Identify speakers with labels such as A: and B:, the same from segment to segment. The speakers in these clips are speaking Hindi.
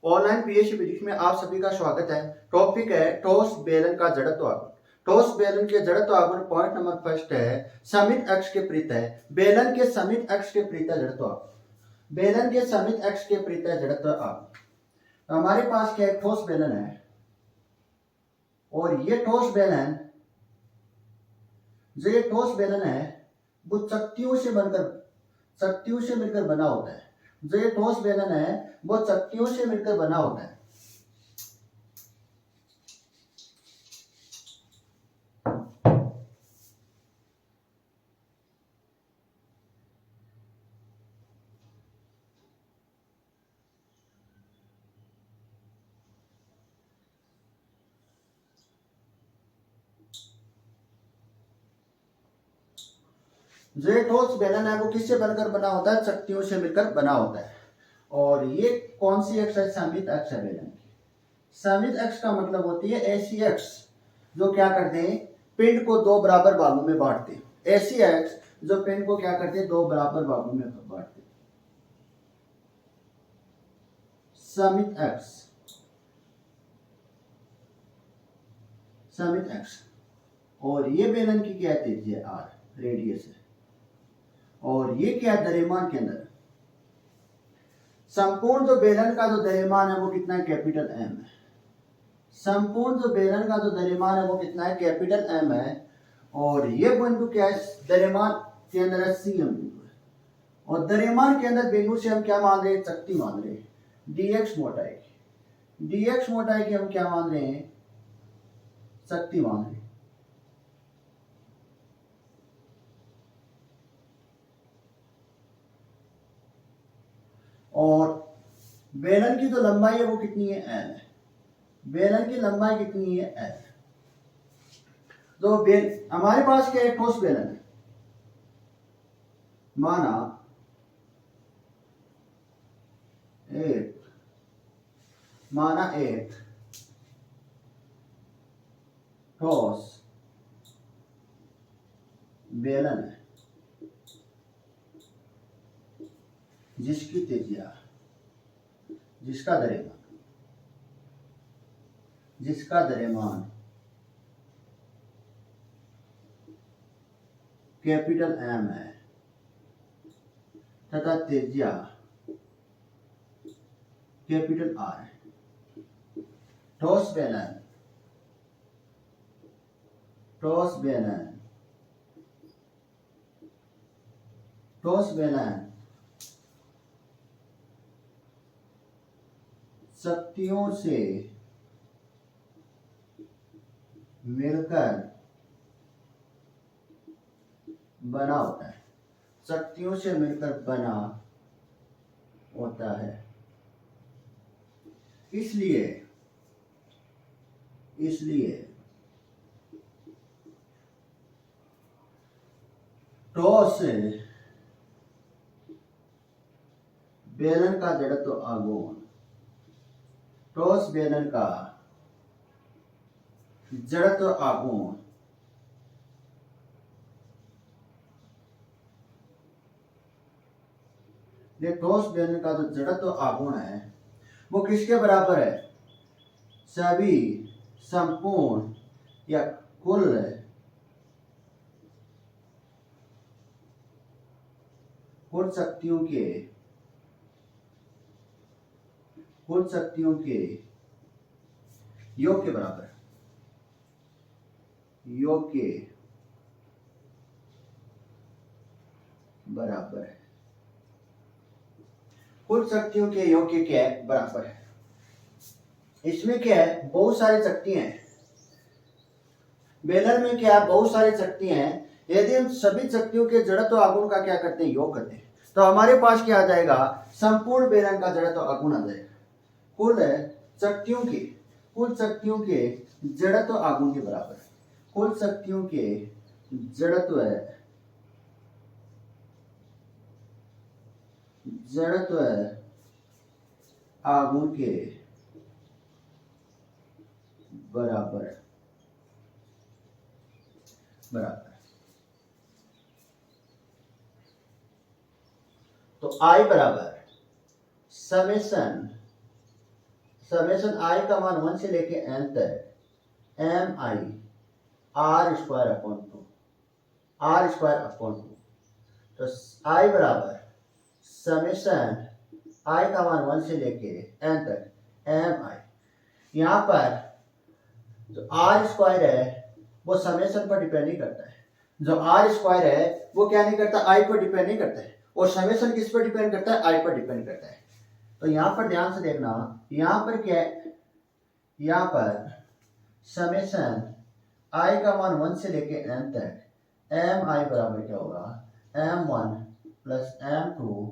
A: ऑनलाइन पीएचडी फिजिक्स में आप सभी का स्वागत है। टॉपिक है ठोस बेलन का जड़त्व आघूर्ण। ठोस बेलन के जड़त्व आघूर्ण पॉइंट नंबर फर्स्ट है समित अक्ष के प्रति बेलन के समित अक्ष के प्रति जड़त्व आघूर्ण। बेलन के समित अक्ष के प्रति जड़त्व आघूर्ण। हमारे पास क्या एक ठोस बेलन है और ये ठोस बेलन है वो शक्तियों से मिलकर बना होता है। जो ये ठोस बेलन है वो शक्तियों से मिलकर बना होता है। जो ये ठोस बेलन है वो किससे बनकर बना होता है? शक्तियों से मिलकर बना होता है। और ये कौन सी अक्ष है? समित अक्ष है बेलन की। समित अक्ष का मतलब होती है ऐसी अक्ष जो क्या करते हैं, पिंड को दो बराबर भागों में बांटते हैं। ऐसी अक्ष जो पिंड को क्या करते हैं, दो बराबर भागों में बांटते हैं। समित अक्ष। और ये बेलन की क्या तेजी है? आर रेडियस है। और ये क्या है? द्रव्यमान के अंदर संपूर्ण जो बेलन का जो द्रव्यमान है वो कितना है? कैपिटल एम है। संपूर्ण जो बेलन का जो द्रव्यमान है वो कितना है? कैपिटल एम है। और ये बिंदु क्या है? द्रव्यमान के अंदर है सी एम बिंदु है। और द्रव्यमान के अंदर बिंदु से हम क्या मान रहे हैं? शक्ति मान रहे हैं। डीएक्स मोटाई की हम क्या मान रहे हैं? शक्ति मान रहे हैं। और बेलन की जो लंबाई है वो कितनी है? एल है। बेलन की लंबाई कितनी है? एल। तो हमारे पास क्या है? ठोस बेलन है। माना एक ठोस बेलन है जिसकी त्रिज्या, जिसका द्रव्यमान कैपिटल एम है तथा त्रिज्या कैपिटल आर है। ठोस बेलन शक्तियों से मिलकर बना होता है। शक्तियों से मिलकर बना होता है। इसलिए ठोस बेलन का जड़त्व आघूर्ण, ठोस बेलन का जड़त्व आघूर्ण ये ठोस बेलन का जो जड़त्व आघूर्ण है वो किसके बराबर है? सभी संपूर्ण या कुल शक्तियों के योग के बराबर है। कुल शक्तियों के योग के क्या है? बराबर है। इसमें क्या है? बहुत सारी शक्तियां हैं। बेलन में क्या है? बहुत सारी शक्तियां हैं। यदि हम सभी शक्तियों के जड़त्व आघूर्ण का क्या करते हैं? योग करते हैं तो हमारे पास क्या आ जाएगा? संपूर्ण बेलन का जड़त्व आघूर्ण आ जाएगा। कुल शक्तियों के जड़त्व आघूर्ण के बराबर है। कुल शक्तियों के जड़त्व आघूर्ण के बराबर है। तो I बराबर समेशन समेशन आई का मान 1 से लेके n तक M I R square upon 2, R square upon 2। तो आई बराबर समेशन आई का मान 1 से लेके n तक एम आई। यहाँ पर जो आर स्क्वायर है वो समेशन पर डिपेंड नहीं करता है, जो आर स्क्वायर है वो क्या नहीं करता, आई पर डिपेंड नहीं करता है, और समेशन किस पर डिपेंड करता है, आई पर डिपेंड करता है। तो यहाँ पर ध्यान से देखना, यहाँ पर क्या है, यहाँ पर समेशन आई का मान 1 से लेके n तक एम आई बराबर क्या होगा, m1 प्लस m2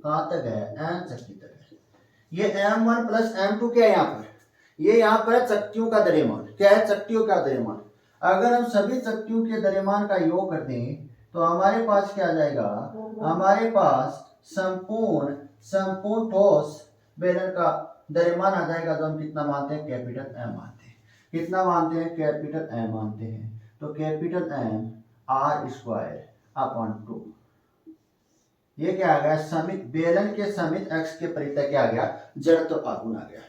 A: कहाँ तक है, n तक की तरह। ये m1 प्लस m2 क्या है यहाँ पर, ये यहाँ पर है चक्तियों का द्रव्यमान। क्या है, चक्तियों का द्रव्यमान। अगर हम सभी चक्तियों के द्रव्यमान का योग कर दें तो हमारे पास क्या आ जाएगा, हमारे पास संपूर्ण ठोस बेलन का द्रव्यमान आ जाएगा, जो हम कितना मानते हैं, कैपिटल एम मानते हैं। कितना मानते हैं, कैपिटल एम मानते हैं। तो capital M R square upon 2, ये क्या आ गया, समित बेलन के समित अक्ष के परितः क्या आ गया, जड़त्व आघूर्ण आ गया।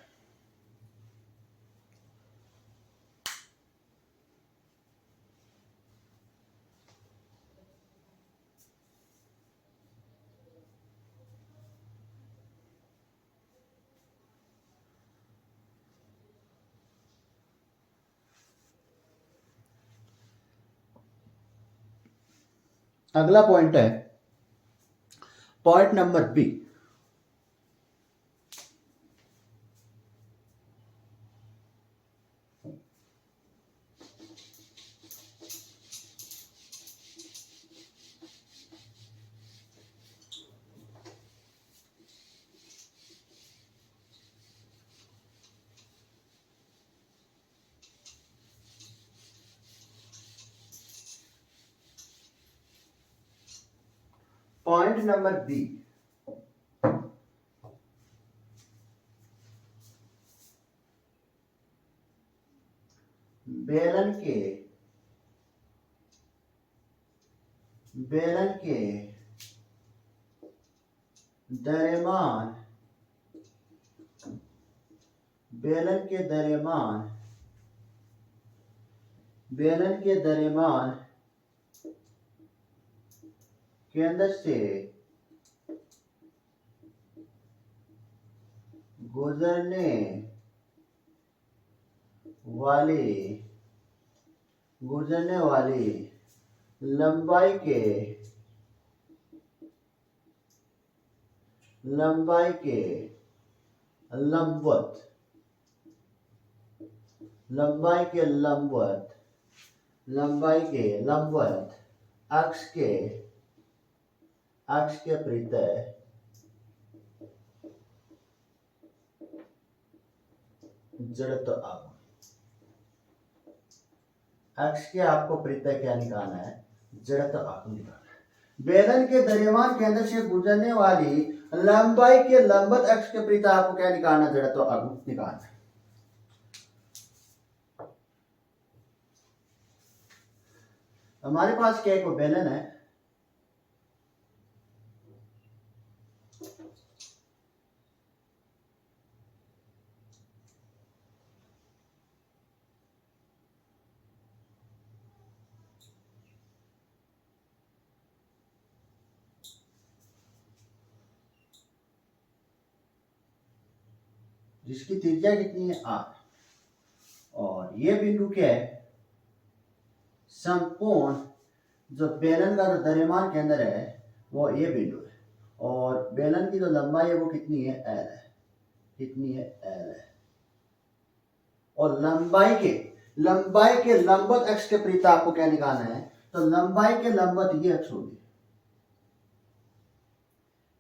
A: अगला पॉइंट है point number B. Point number B, बेलन के द्रव्यमान, बेलन के द्रव्यमान केंद्र से गुजरने वाली लंबाई के लंबवत अक्ष के परितः जड़त्व आघूर्ण। अक्ष के आपको परितः क्या निकालना है, जड़त्व आघूर्ण निकालना है। बेलन के द्रव्यमान केंद्र से गुजरने वाली लंबाई के लंबवत अक्ष के परितः आपको क्या निकालना है, जड़त्व आघूर्ण निकालना है। हमारे पास क्या एक बेलन है, जिसकी त्रिज्या कितनी है, r, और ये बिंदु क्या है, संपूर्ण जो बेलन का जो द्रव्यमान केंद्र है वो ये बिंदु है, और बेलन की जो लंबाई है वो कितनी है, l है। कितनी है, l है। और लंबाई के लंबवत अक्ष के परितः आपको क्या निकालना है, तो लंबाई के लंबवत ये अक्ष होगी।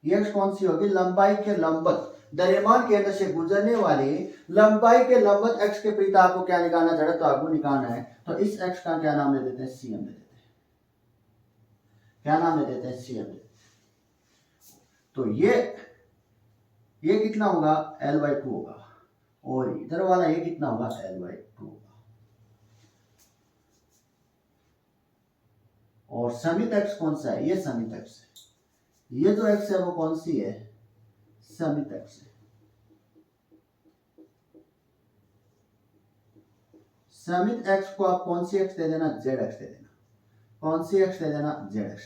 A: ये अक्ष कौन सी होगी, लंबाई के लंबवत, द्रव्यमान केंद्र से गुजरने वाली लंबाई के लंबवत अक्ष के परितः आपको क्या निकालना, जड़त्व आघूर्ण निकालना है। तो इस अक्ष का क्या नाम दे देते हैं, सीएम दे देते हैं। क्या नाम दे देते हैं, सीएम दे देते हैं। तो ये कितना होगा, L/2 होगा, और इधर वाला ये कितना होगा, L/2 होगा। और समित अक्ष कौन सा है, ये समित अक्ष है। ये जो अक्ष है वो कौन सी है, समित अक्ष है। समित एक्स को आप कौन सी एक्स दे देना, जेड एक्स दे देना। कौन सी एक्स दे देना, जेड एक्स।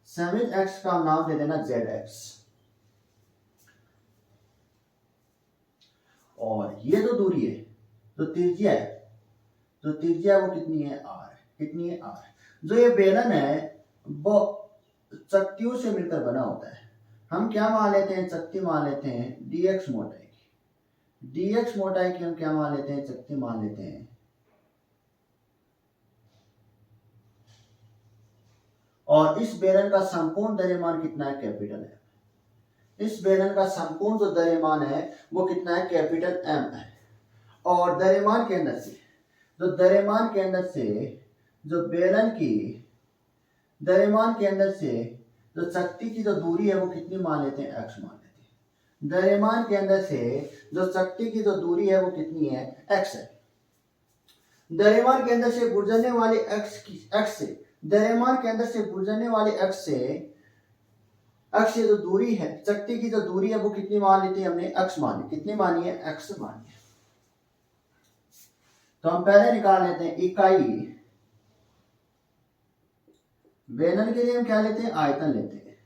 A: समित एक्स का नाम दे देना जेड एक्स। और ये जो दूरी है, जो त्रिज्या है, जो त्रिज्या वो कितनी है, आर। कितनी है, आर। जो ये बेलन है वो चक्तियों से मिलकर बना होता है। हम क्या मान लेते हैं, चक्ति मान लेते हैं डीएक्स मोटाई की। डीएक्स मोटाई की हम क्या मान लेते हैं, चक्ति मान लेते हैं। और इस बेलन का संपूर्ण द्रव्यमान कितना है, कैपिटल है। इस बेलन का संपूर्ण जो द्रव्यमान है वो कितना है, कैपिटल एम है। और द्रव्यमान के अंदर से, जो द्रव्यमान के अंदर से जो बेलन की द्रव्यमान के अंदर से जो शक्ति की जो दूरी है वो कितनी मान लेते हैं, एक्स मान लेते हैं। द्रव्यमान के अंदर से जो शक्ति की जो दूरी है वो कितनी है, एक्स है। द्रव्यमान के अंदर से गुजरने वाली एक्स से द्रव्यमान के अंदर से गुजरने वाली एक्स से जो दूरी है, शक्ति की जो दूरी है वो कितनी मान लेते हैं हमने, एक्स मानी। कितनी मानी है, एक्स मानी है। तो हम पहले निकाल लेते हैं इकाई। बेलन के लिए हम क्या लेते हैं, आयतन लेते हैं।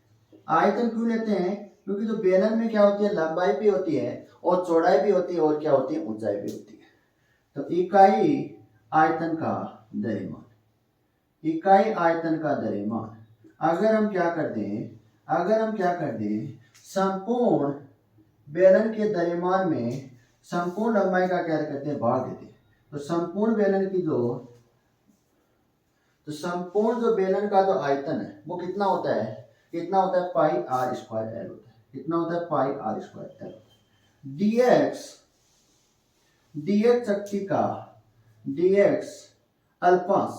A: आयतन क्यों लेते हैं, क्योंकि जो बेलन में क्या होती है, लंबाई भी होती है और चौड़ाई भी होती है और क्या होती है, ऊंचाई भी होती है। तो इकाई आयतन का द्रव्यमान, इकाई आयतन का द्रव्यमान अगर हम क्या कर दें, संपूर्ण बेलन के द्रव्यमान में संपूर्ण लंबाई का क्या करते हैं, भाग देते हैं। तो संपूर्ण बेलन की संपूर्ण जो बेलन का जो आयतन है वो कितना होता है, पाई आर स्क्वायर एल होता है। कितना होता है, पाई आर स्क्वायर एल। डीएक्स शक्ति का डीएक्स अल्पांश,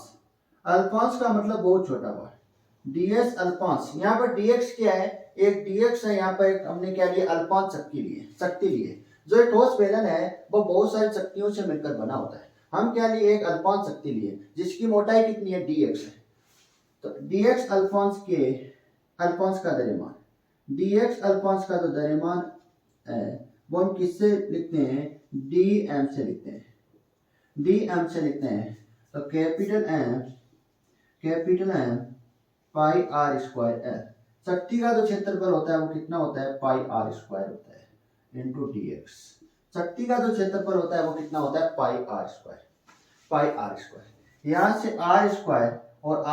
A: अल्पांश का मतलब बहुत छोटा हुआ, डीएक्स अल्पांश। यहाँ पर डीएक्स क्या है, एक डीएक्स है, यहाँ पर एक हमने क्या लिया, अल्पांश शक्ति लिए। जो एक ठोस बेलन है वो बहुत सारी शक्तियों से मिलकर बना होता है। हम क्या लिए, एक अल्पांश शक्ति लिए जिसकी मोटाई कितनी है, डीएक्स है। तो डीएक्स अल्पांश का द्रव्यमान, डीएक्स अल्पांश का जो द्रव्यमान है वो हम किससे लिखते हैं, डीएम से लिखते हैं। तो capital M pi R square L. शक्ति का जो क्षेत्रफल होता है वो कितना होता है, पाई आर स्क्वायर होता है इंटू डीएक्स। शक्ति का जो क्षेत्रफल होता है वो कितना होता है, पाई आर स्क्वायर। यहाँ से आर स्क्वायर और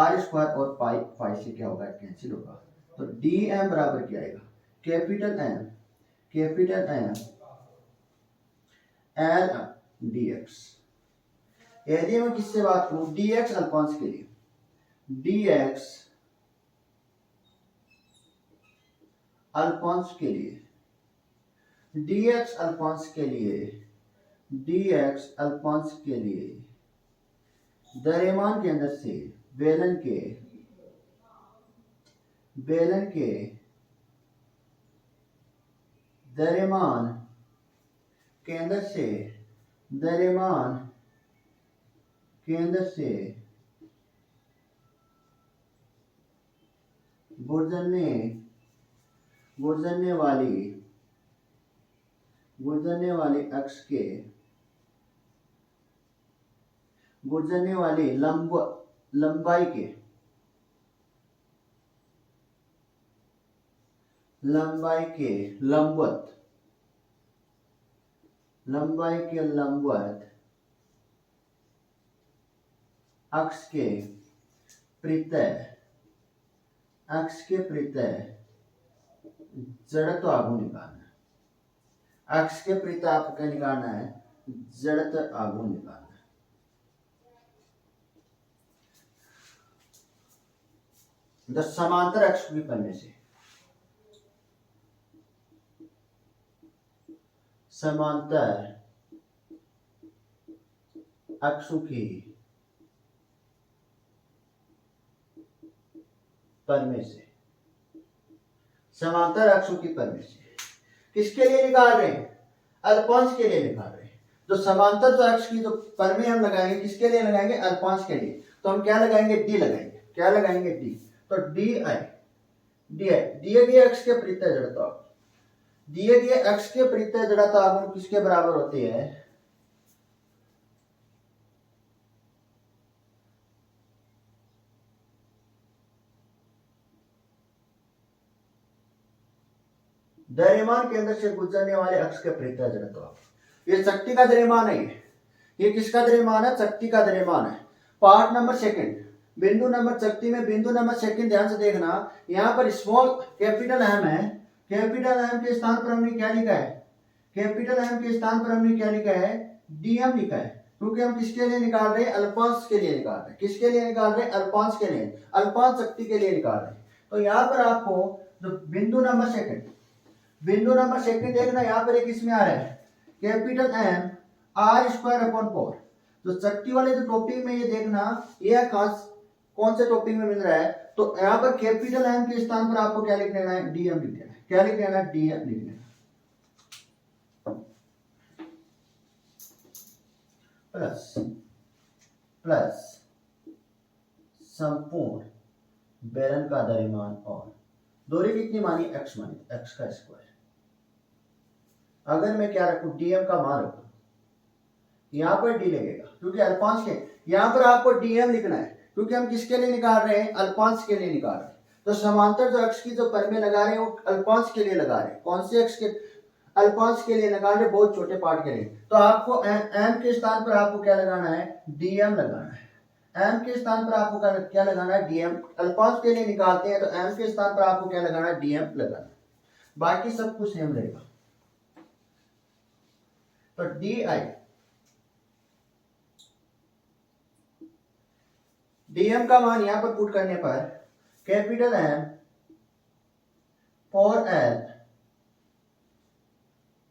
A: पाई से क्या होगा, कैंसिल होगा। तो डी एम बराबर क्या आएगा, कैपिटल एम एल डीएक्स। यदि मैं किससे बात करूं, डीएक्स अल्पांश के लिए, डीएक्स अल्पांश के लिए द्रव्यमान के अंदर से बेलन के द्रव्यमान के अंदर से गुजरने वाली अक्ष के गुजरने वाली लंबाई के लंबवत अक्ष के प्रत्यय जड़त्व आघूर्ण निकालना है। अक्ष के प्रत्यय आपको क्या निकालना है, जड़त्व आघूर्ण निकालना है। तो समांतर अक्ष की पन्ने से समांतर अक्षों की परमे से किसके लिए निकाल रहे हैं, अल्पांश के लिए निकाल रहे हैं। जो समांतर जो अक्ष की जो परमे हम लगाएंगे किसके लिए लगाएंगे, अल्पांश के लिए। तो हम क्या लगाएंगे, डी लगाएंगे, डी। तो डी आई दिए गए अक्ष के प्रत्यय जड़ता आघूर्ण किसके बराबर होती है, द्रव्यमान केंद्र से गुजरने वाले अक्ष के परितः जड़त्व। ये शक्ति का द्रव्यमान है, ये किसका द्रव्यमान है? शक्ति का द्रव्यमान है। पार्ट नंबर सेकंड, बिंदु नंबर शक्ति में बिंदु नंबर सेकंड ध्यान से देखना, यहाँ पर स्मॉल कैपिटल एम है, कैपिटल एम के स्थान पर हमने क्या लिखा है? कैपिटल एम के स्थान पर हमने क्या लिखा है? डीएम लिखा है, क्योंकि हम किसके लिए निकाल रहे हैं? अल्पांश के लिए निकाल रहे हैं। किसके लिए निकाल रहे हैं? अल्पांश के लिए, अल्पांश शक्ति के लिए निकाल रहे हैं। तो यहाँ पर आपको जो बिंदु नंबर सेकंड, बिंदु नंबर सेकंड देखना, यहाँ पर एक इसमें आ रहा है capital M R square upon 4। तो शक्ति वाले जो टॉपिक में ये देखना, ये खास कौन से टॉपिक में मिल रहा है? तो यहाँ पर कैपिटल एम के स्थान पर आपको क्या लिख लेना है? डीएम लिख लेना है। क्या लिख लेना है? डीएम लिख लेना। प्लस प्लस संपूर्ण बेलन का द्रव्यमान और दूरी कितनी मानी? एक्स मानी, एक्स का स्क्वायर। अगर मैं क्या रखूं? डीएम का मान रखूं, यहां पर डी लगेगा क्योंकि अल्पांश के, यहां पर आपको डीएम लिखना है क्योंकि हम किसके लिए निकाल रहे हैं? अल्पांश के लिए निकाल रहे हैं। तो समांतर जो अक्ष की जो परिमेय लगा रहे हैं वो अल्पांश के लिए लगा रहे हैं। कौन से अक्ष के? अल्पांश के लिए लगा रहे, बहुत छोटे पार्ट के लिए। तो आपको एम के स्थान पर आपको क्या लगाना है? डीएम लगाना है। एम के स्थान पर आपको क्या लगाना है? डीएम। अल्पांश के लिए निकालते हैं तो एम के स्थान पर आपको क्या लगाना है? डीएम लगाना है। बाकी सब कुछ सेम रहेगा। तो डी आई, डीएम का मान यहां पर पुट करने पर capital M 4L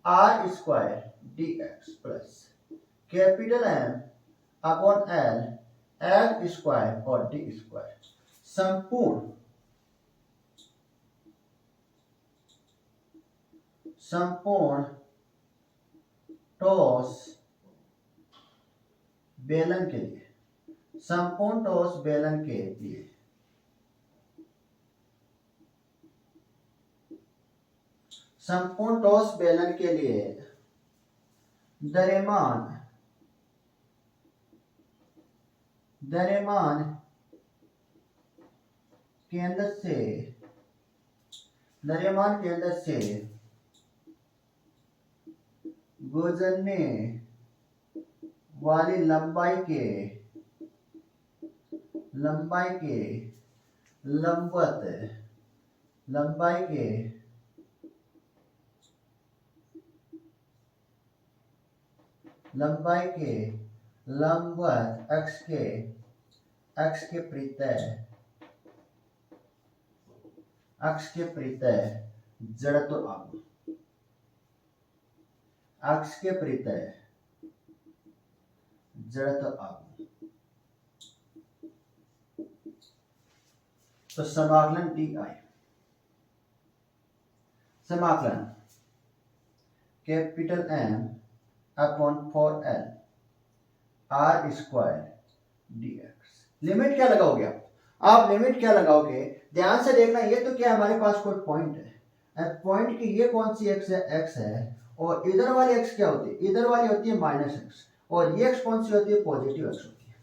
A: R square dx plus capital M upon L L square और डी स्क्वायर संपूर्ण टॉस बेलन के लिए, संपूर्ण टॉस बेलन के लिए संपूर्ण टॉस बेलन के लिए द्रव्यमान केंद्र से गुजरने वाली लंबाई के लंबवत अक्ष के परितः जड़त्व आघूर्ण, अक्ष के परितः जड़त्व आघूर्ण। तो समाकलन डी आई, समाकलन capital M upon 4L R square dx। Limit क्या लगाओगे आप लिमिट क्या लगाओगे? ध्यान से देखना, ये तो क्या हमारे पास कोई पॉइंट है, पॉइंट की ये कौन सी एक्स है? एक्स है। और इधर वाली एक्स क्या होती है? इधर वाली होती है माइनस एक्स। और ये एक्स कौन सी होती है? पॉजिटिव एक्स होती है।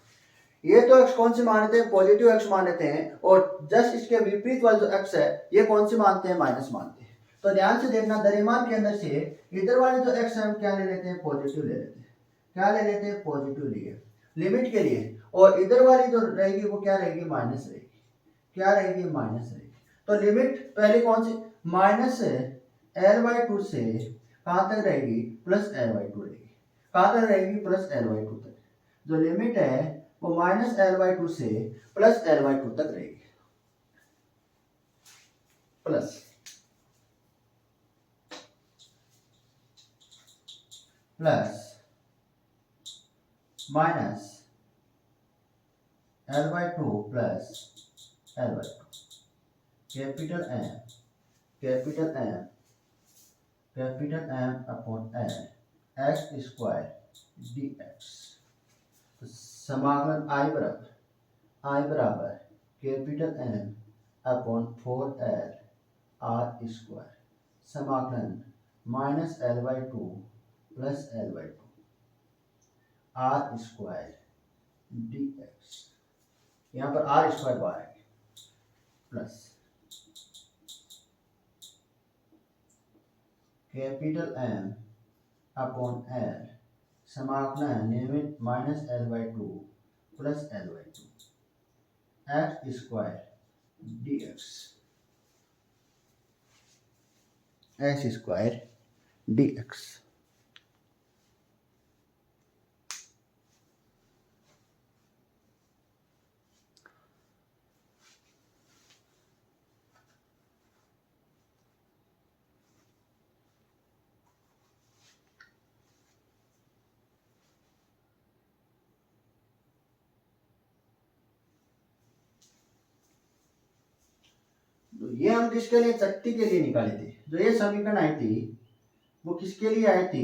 A: ये तो एक्स कौन सी मानते हैं? पॉजिटिव एक्स मानते हैं। और जस्ट इसके विपरीत वाला जो एक्स है ये कौन सी मानते हैं? माइनस मानते हैं। तो ध्यान से देखना, द्रव्यमान के अंदर से इधर वाले जो एक्स है हम क्या ले लेते हैं? पॉजिटिव ले लेते हैं। क्या ले लेते हैं? पॉजिटिव लिए लिमिट के लिए। और इधर वाली जो रहेगी वो क्या रहेगी? माइनस रहेगी। क्या रहेगी? माइनस रहेगी। तो लिमिट पहले कौन सी? माइनस L/2 से कहां तक रहेगी? प्लस L/2 रहेगी। कहां तक रहेगी? प्लस L/2 तक। जो लिमिट है वो माइनस L/2 से प्लस L/2 तक रहेगी। Plus minus L/2 plus L/2 capital M upon L x square dx। समाकलन I बराबर capital M upon 4L R square, समाकलन minus L/2 plus L/2 R square dx। यहाँ पर आर स्क्वायर बाहर है plus capital M upon L समाकलन limit minus L by two plus L by two x square d x square d x. तो ये हम किसके लिए, शक्ति के लिए निकाले थे। जो ये समीकरण आई थी वो किसके लिए आई थी,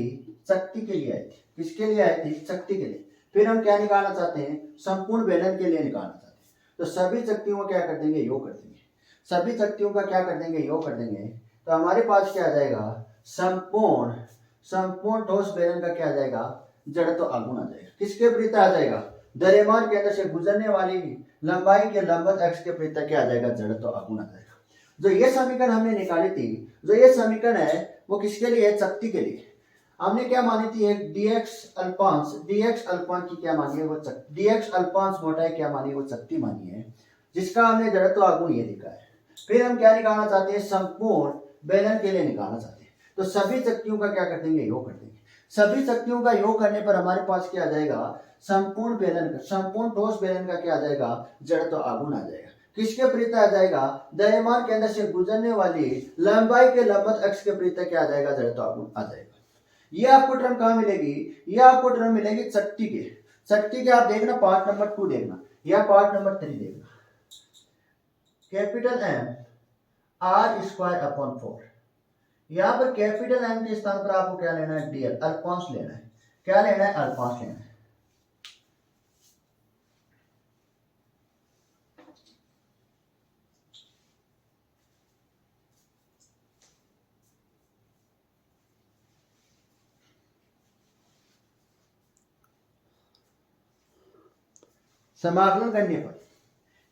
A: शक्ति के लिए आई थी। किसके लिए आई थी, शक्ति के लिए। फिर हम क्या निकालना चाहते हैं, संपूर्ण बेलन के लिए निकालना चाहते हैं। तो सभी शक्तियों का क्या कर देंगे, योग कर देंगे। सभी शक्तियों का क्या कर देंगे, योग कर देंगे। तो हमारे पास क्या आ जाएगा, संपूर्ण ठोस बेलन का क्या आ जाएगा, जड़त्व आगुण आ जाएगा। किसके विपरीत आ जाएगा, द्रव्यमान के अंदर से गुजरने वाली लंबाई के लंबवत एक्स के विपरीत क्या आ जाएगा, जड़त्व आगुण आ जाएगा। जो ये समीकरण हमने निकाली थी, जो ये समीकरण है वो किसके लिए है, शक्ति के लिए। हमने क्या मानी थी, एक dx अल्पांश की क्या मानी है, वो dx अल्पांश मोटाई क्या मानी है, वो शक्ति मानी है, जिसका हमने जड़त्व आगुण ये लिखा है। फिर हम क्या निकालना चाहते हैं, संपूर्ण बेलन के लिए निकालना चाहते हैं। तो सभी शक्तियों का क्या कर देंगे, योग कर देंगे। सभी शक्तियों का योग करने पर हमारे पास क्या आ जाएगा, संपूर्ण ठोस बेलन का क्या आ जाएगा, जड़त्व आगुण आ जाएगा। किसके विपरीत आ जाएगा, द्रव्यमान के अंदर से गुजरने वाली लंबाई के लंबवत अक्ष के विपरीत क्या आ जाएगा, जड़त्व आगुण आ जाएगा। ये आपको टर्म कहां मिलेगी, ये आपको टर्म मिलेगी शक्ति के। शक्ति के आप देखना पार्ट नंबर 2 देखना या पार्ट नंबर 3 देखना। Capital M R square upon 4। यहां पर कैपिटल एम के स्थान पर आपको क्या लेना है, डीएल अल्पांश लेना है। क्या लेना है, अल्पांश लेना है। समाकलन करने पर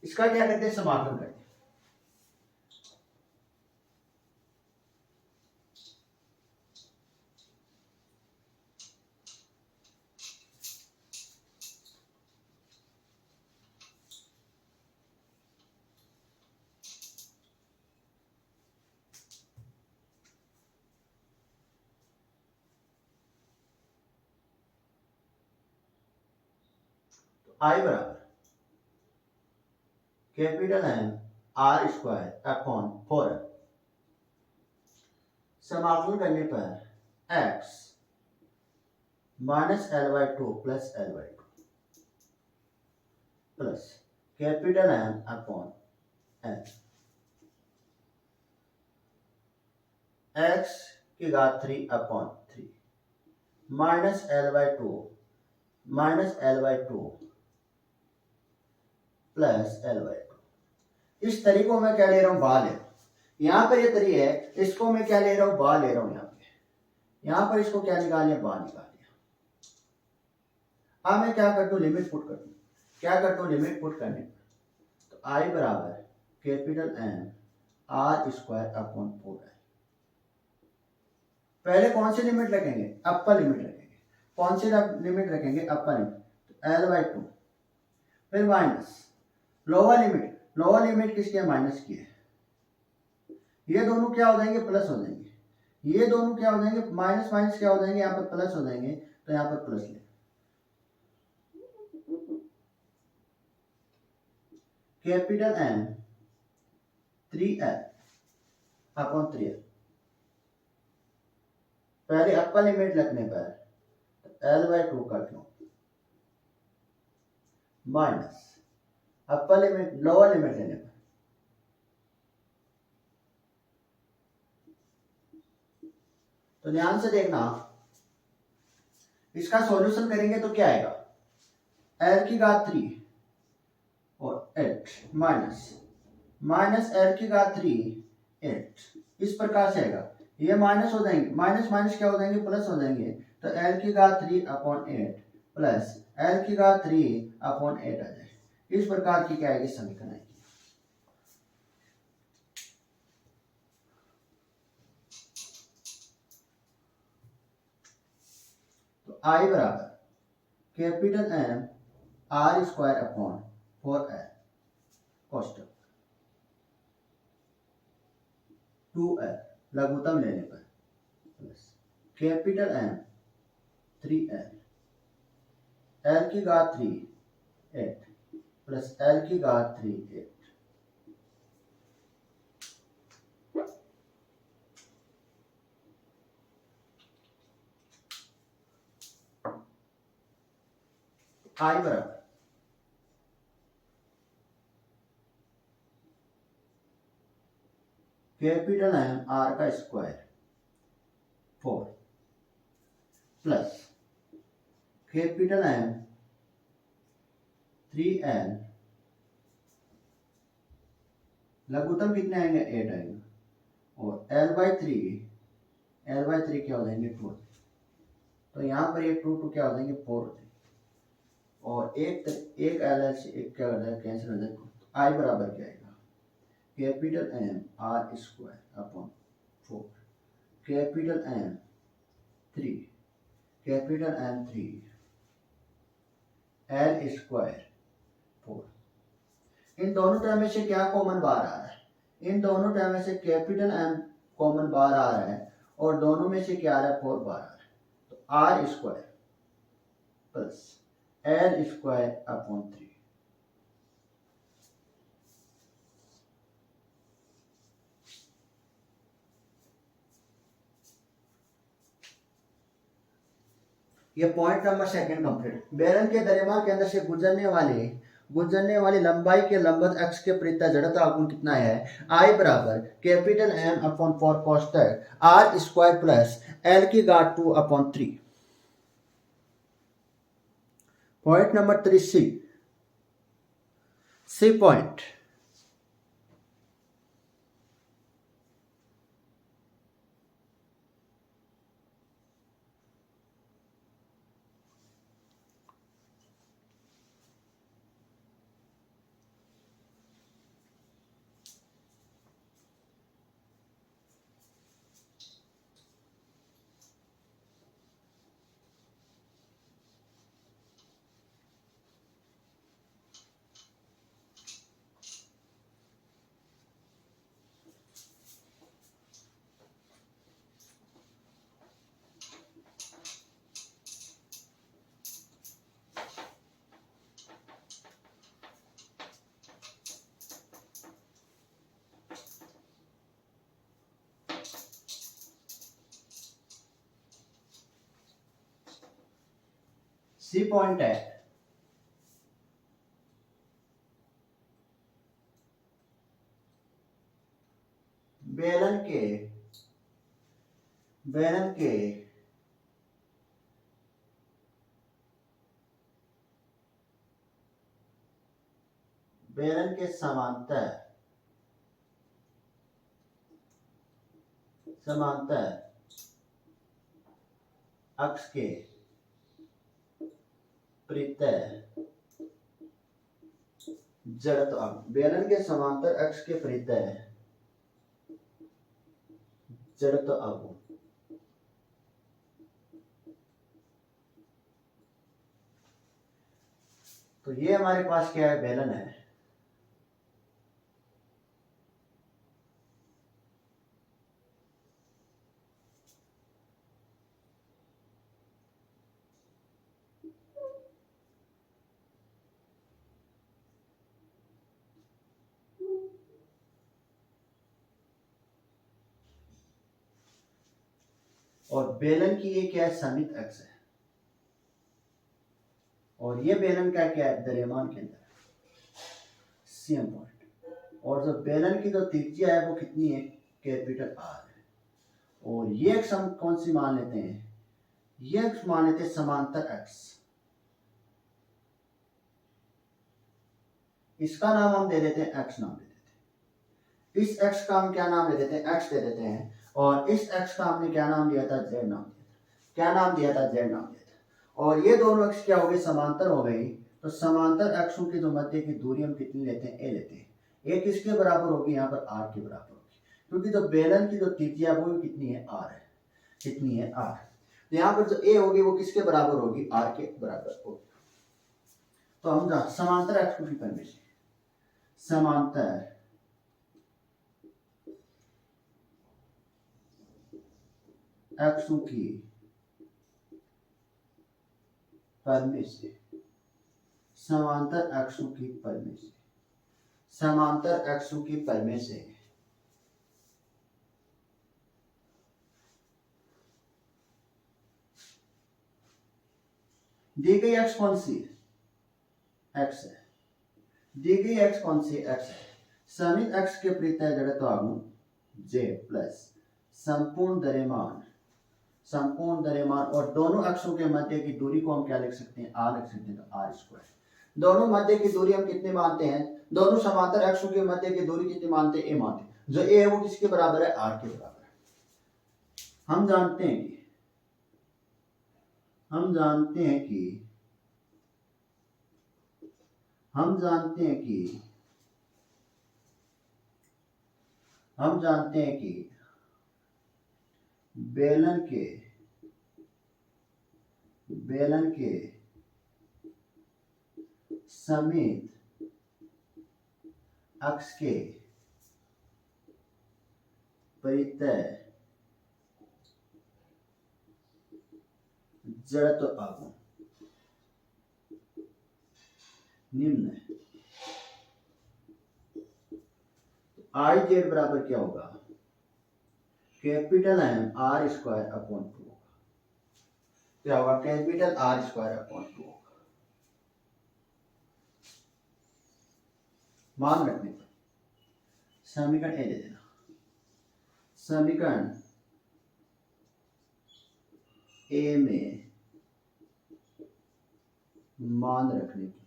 A: इसका क्या करते हैं, समाकलन करते हैं। आई बराबर capital M R square upon 4 समाकलन करने पर X minus L by two plus L by two plus capital M upon L X की घात 3 upon 3 minus L by two plus L by two. इस तरी को मैं क्या ले रहा हूं, बा ले रहा हूं। यहां पर ये तरी है, इसको मैं क्या ले रहा हूं, बा ले रहा हूं। यहां पर इसको क्या निकाल लिया, बा निकाल लिया। अब मैं क्या करता हूं, लिमिट पुट करता हूं। क्या करता हूं, लिमिट पुट करने पर तो आई बराबर capital M R square upon 4 है। पहले कौन सी लिमिट रखेंगे, अपर लिमिट रखेंगे। कौन सी लिमिट रखेंगे, अपर लिमिट। तो एल बाई टू फिर माइनस लोअर लिमिट किसकी है, माइनस की है। ये दोनों क्या हो जाएंगे, प्लस हो जाएंगे। ये दोनों क्या हो जाएंगे, माइनस माइनस क्या हो जाएंगे, यहाँ पर प्लस हो जाएंगे। तो यहाँ पर प्लस ले capital M 3L upon 3L। पहले अपर लिमिट रखने पर एल बाई टू काट लो minus upper limit lower limit लेने पर तो ध्यान से देखना, इसका सॉल्यूशन करेंगे तो क्या आएगा, एल की घात 3 और 8 माइनस एल की घात 3 8 इस प्रकार से आएगा। ये माइनस हो जाएंगे, माइनस माइनस क्या हो जाएंगे, प्लस हो जाएंगे। तो एल की घात 3 अपॉन 8 प्लस एल की घात 3 अपॉन 8 आ जाए। इस प्रकार की क्या आएगी, समीकरण आएगी। आई बराबर capital M R square upon 4l कोष्टक 2l लघुत्तम लेने पर plus capital M 3l l की घात 3 8 प्लस l की घात 3 8 आई बराबर कैपिटल एम आर का square 4 plus capital M 3l लघुत्तम कितने आएंगे 8 आएंगे और l/3 क्या हो जाएंगे 2 तो यहाँ पर ये 2 क्या हो जाएंगे 4 हो जाएंगे और एक l से एक क्या हो जाएगा कैंसिल हो जाएगा तो आई बराबर क्या आएगा capital M R square upon 4 capital M 3 capital M 3 L square 4 इन दोनों टर्म में से क्या कॉमन बाहर आ रहा है इन दोनों टर्म में से कैपिटल एम कॉमन बाहर आ रहा है और दोनों में से क्या आ रहा है 4 बाहर आ रहा है तो R square plus L square upon 3 ये पॉइंट नंबर सेकंड कंप्लीट बेलन के दरमियान के अंदर से गुजरने वाली लंबाई के लंबवत अक्ष के प्रति जड़ता आघूर्ण कितना है आई बराबर कैपिटल एम अपॉन 4 कोष्टक आर स्क्वायर प्लस एल की घात 2 upon 3 point number 3 C point C point है बेलन के समांतर अक्ष के प्रत्यय जड़त्व बेलन के समांतर अक्ष के प्रत्यय जड़त्व आघूर्ण तो ये हमारे पास क्या है बेलन है और बेलन की ये क्या है समित अक्ष है और ये बेलन का क्या है द्रव्यमान केंद्र सेम पॉइंट और जो बेलन की जो त्रिज्या है वो कितनी है कैपिटल आर है और ये अक्ष हम कौन सी मान लेते हैं ये अक्ष मान लेते हैं समांतर अक्ष इसका नाम हम दे देते हैं एक्स नाम दे देते हैं इस एक्स का हम क्या नाम दे देते हैं एक्स दे देते हैं और इस एक्स का हमने क्या नाम दिया था जेड नाम दिया था क्या नाम दिया था जेड नाम दिया था और ये दोनों अक्ष क्या हो गए समांतर हो गई तो समांतर अक्षों की जो मध्य की दूरी हम कितनी लेते हैं ए लेते हैं ए किसके बराबर होगी यहाँ पर आर के बराबर होगी क्योंकि जो बेलन की जो त्रिज्या वो कितनी है आर है कितनी है आर तो यहाँ पर जो ए होगी वो किसके बराबर होगी, आर के बराबर होगी। तो हम समांतर एक्स की परमिशन, समांतर एक्सू की परमिशन, समांतर एक्सू की परमिशन, समांतर एक्सू की परमिशन दी गई एक्स कौन सी एक्स है, दी गई एक्स कौन सी एक्स है, समित एक्स के प्रत्यय जड़त्व आगुण जे प्लस संपूर्ण द्रव्यमान और दोनों अक्षों के मध्य की दूरी को हम क्या लिख सकते हैं, आर लिख सकते हैं, तो आर स्क्वायर। दोनों मध्य की दूरी हम कितने मानते हैं, दोनों समांतर अक्षों के मध्य की दूरी कितनी मानते हैं, ए मानते हैं। जो ए है वो किसके बराबर है, आर के बराबर है। हम जानते हैं कि हम जानते हैं कि बेलन के समेत अक्ष के परितः जड़त्व आगुण निम्न है। आई जेड बराबर क्या होगा, capital M R square upon 2 होगा। क्या होगा, कैपिटल आर स्क्वायर अपॉन 2 होगा। मान रखने पर समीकरण ए दे देना, समीकरण ए में मान रखने की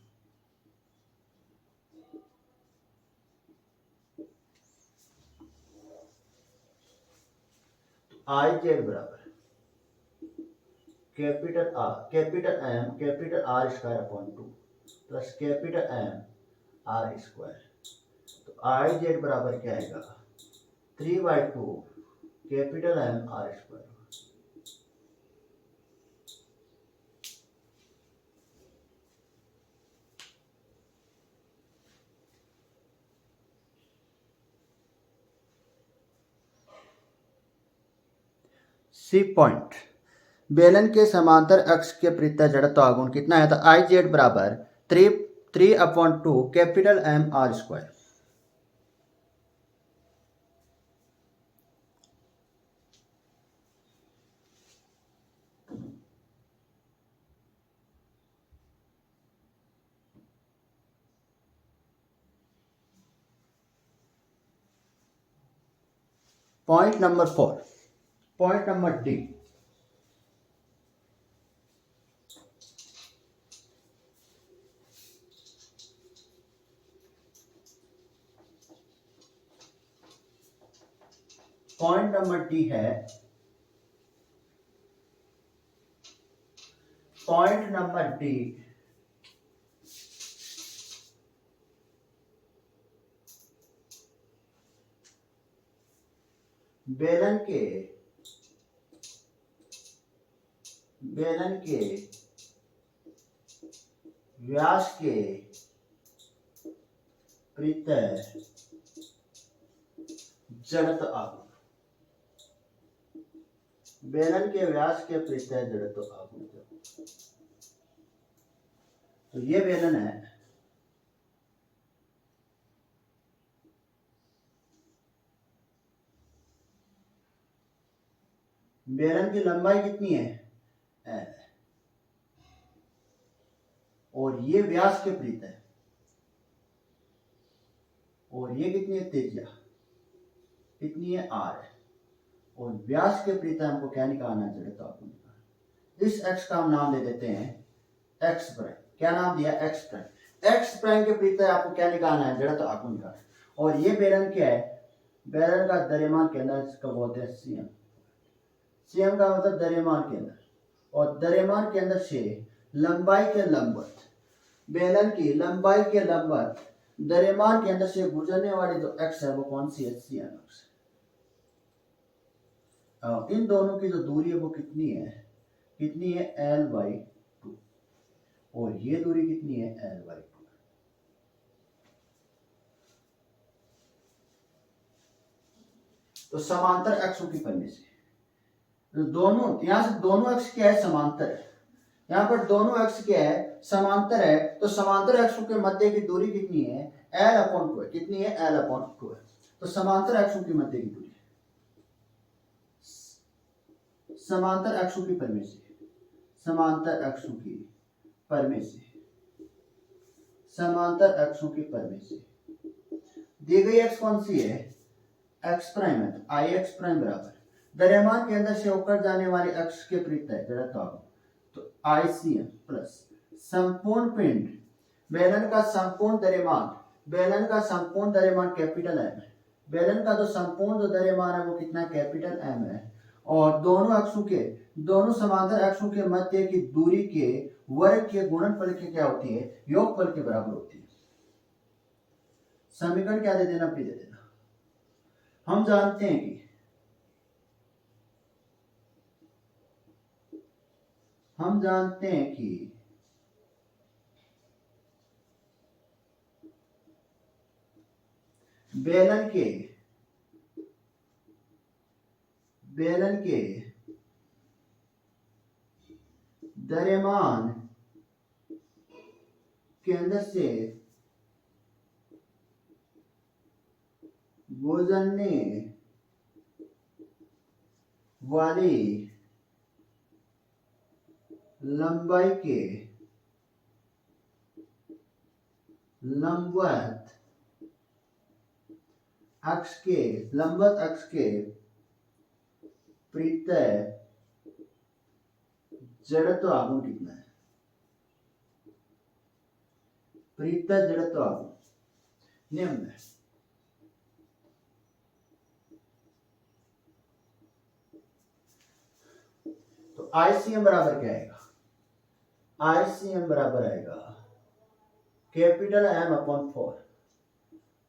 A: आई जेड बराबर capital R square upon 2 plus capital M R square. तो आई जेड बराबर क्या आएगा, 3/2 capital M R square. C point, बेलन के समांतर अक्ष के प्रत्यय जड़त्व आघूर्ण कितना है, तो आई जेड बराबर 3/2 capital M R square. Point number 4, point number D, point number D है, पॉइंट नंबर डी बेलन के व्यास के प्रत्यय जड़त्व आघूर्ण, बेलन के व्यास के प्रत्यय जड़त्व आघूर्ण। तो ये बेलन है, बेलन की लंबाई कितनी है, एल, और ये व्यास के प्रत्यय, और ये कितनी है, त्रिज्या कितनी है, आर है, और व्यास के प्रत्यय हमको क्या निकालना है, जड़त्व आघूर्ण। इस एक्स का हम नाम दे देते हैं एक्स प्राइम। क्या नाम दिया, एक्स प्राइम। एक्स प्राइम के प्रत्यय आपको क्या निकालना है, जड़त्व आघूर्ण का। और ये बेलन क्या है, बेलन का द्रव्यमान केंद्र इसका बोलते हैं सीएम। सीएम का मतलब द्रव्यमान केंद्र, और द्रव्यमान केंद्र से लंबाई के लंबवत, बेलन की लंबाई के लंबवत द्रव्यमान केंद्र से गुजरने वाली जो एक्स है वो कौन सी है, सीएम एक्स। इन दोनों की जो दूरी है वो कितनी है, कितनी है L/2 और ये दूरी कितनी है L/2। तो समांतर अक्षों की परिधि से तो दोनों यहां से दोनों अक्ष क्या है समांतर है, यहाँ पर दोनों अक्ष क्या है समांतर है, तो समांतर अक्षों के मध्य की दूरी कितनी है L/2 है। कितनी है L/2 है। तो समांतर अक्षों की मध्य की दूरी समांतर अक्षों की परिधि से समांतर अक्षों की परिधि से समांतर अक्षों की परिधि से दी गई एक्स कौन सी है एक्स प्राइम है। तो आई एक्स प्राइम बराबर द्रव्यमान के अंदर से होकर जाने वाले अक्ष के परितः जड़त्व तो ICM प्लस संपूर्ण पिंड बेलन का संपूर्ण द्रव्यमान कैपिटल एम है। बेलन का जो संपूर्ण जो द्रव्यमान है वो कितना कैपिटल एम है और दोनों समांतर अक्षों के मध्य की दूरी के वर्ग के गुणनफल के क्या होती है योगफल के बराबर होती है। समीकरण क्या दे देना, पी दे देना। हम जानते हैं कि बेलन के द्रव्यमान के अंदर से गुजरने वाली लंबाई के लंबवत अक्ष के परितः जड़त्व आघूर्ण कितना है। परितः जड़त्व आघूर्ण निम्न है। तो ICM बराबर क्या आएगा, ICM बराबर आएगा capital M/4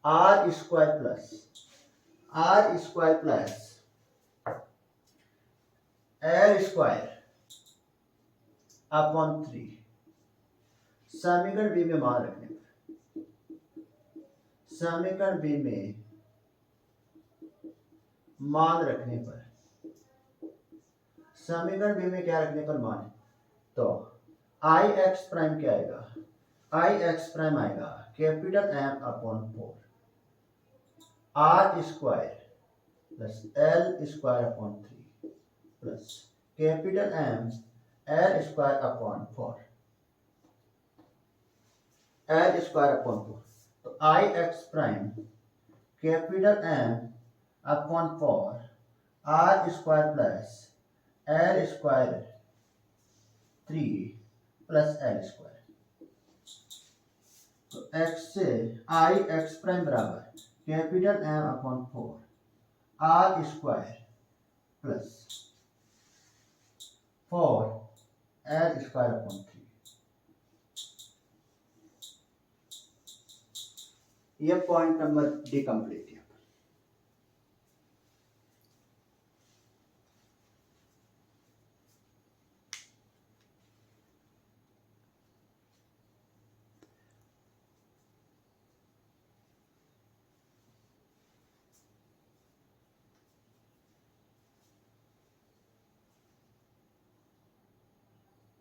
A: R square plus L square upon 3। समीकरण बी में मान रखने पर समीकरण बी में क्या रखने पर मान, तो आई एक्स प्राइम क्या आएगा, आई एक्स प्राइम आएगा capital M/4 R square plus L square upon 3 plus capital M L square upon 4 तो I x prime capital M/4 R square plus L square 3 plus L square. तो एक्स से आई एक्स प्राइम बराबर capital M/4 R square plus 4 L square upon 3। यह पॉइंट नंबर डी कंप्लीट है।